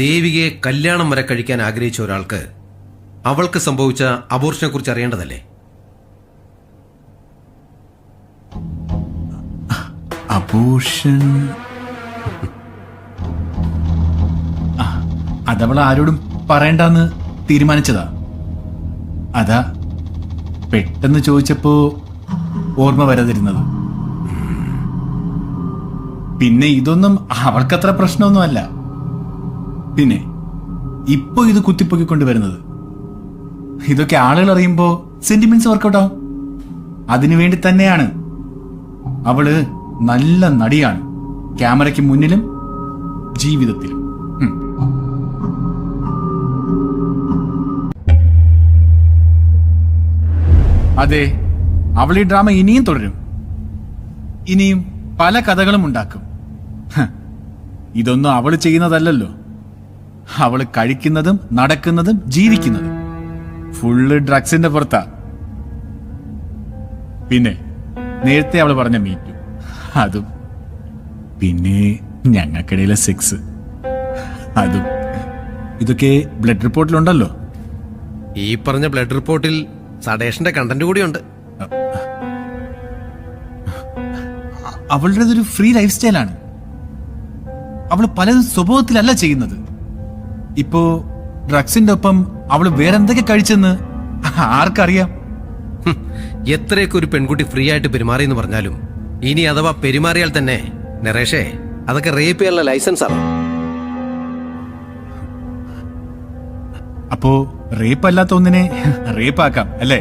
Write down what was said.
ദേവികയെ കല്യാണം വരെ കഴിക്കാൻ ആഗ്രഹിച്ച ഒരാൾക്ക് അവൾക്ക് സംഭവിച്ച അബോർഷനെ കുറിച്ച് അറിയേണ്ടതല്ലേ? അബോർഷൻ അതവൾ ആരോടും പറയണ്ടെന്ന് തീരുമാനിച്ചതാ. അതാ പെട്ടെന്ന് ചോദിച്ചപ്പോ ഓർമ്മ വരാതിരുന്നത്. പിന്നെ ഇതൊന്നും അവൾക്കത്ര പ്രശ്നമൊന്നുമല്ല. പിന്നെ ഇപ്പൊ ഇത് കുത്തിപ്പൊക്കിക്കൊണ്ടുവരുന്നത് ഇതൊക്കെ ആളുകൾ അറിയുമ്പോ സെന്റിമെന്റ്സ് വർക്കൗട്ട് ആവും. അതിനുവേണ്ടി തന്നെയാണ്. അവള് നല്ല നടിയാണ്, ക്യാമറയ്ക്ക് മുന്നിലും ജീവിതത്തിലും. അതെ, അവൾ ഈ ഡ്രാമ ഇനിയും തുടരും. ഇനിയും പല കഥകളും ഉണ്ടാക്കും. ഇതൊന്നും അവള് ചെയ്യുന്നതല്ലല്ലോ. അവള് കഴിക്കുന്നതും നടക്കുന്നതും ജീവിക്കുന്നതും ഫുള്ള് ഡ്രഗ്സിന്റെ പുറത്താ. പിന്നെ നേരത്തെ അവള് പറഞ്ഞ മീറ്റു, അതും പിന്നെ ഞങ്ങൾക്കിടയിലെ സെക്സ്, അതും ഇതൊക്കെ ബ്ലഡ് റിപ്പോർട്ടിലുണ്ടല്ലോ. ഈ പറഞ്ഞ ബ്ലഡ് റിപ്പോർട്ടിൽ സഡേഷന്റെ കണ്ടന്റ് കൂടിയുണ്ട്. അവളുടേതൊരു ഫ്രീ ലൈഫ് സ്റ്റൈലാണ്. അവള് പലതും സ്വഭാവത്തിലല്ല ചെയ്യുന്നത്. ഇപ്പോ ഡ്രഗ്സിന്റെ ഒപ്പം അവള് വേറെന്തൊക്കെ കഴിച്ചെന്ന് ആർക്കറിയാം? എത്രയൊക്കെ ഒരു പെൺകുട്ടി ഫ്രീ ആയിട്ട് പെരുമാറിയെന്ന് പറഞ്ഞാലും ഇനി അഥവാ പെരുമാറിയാൽ തന്നെ നരേഷേ, അതൊക്കെ റേപ്പ് ചെയ്യാനുള്ള ലൈസൻസ് ആണ്. അപ്പോ റേപ്പ് അല്ലാത്ത ഒന്നിനെ റേപ്പ് ആക്കാം അല്ലേ?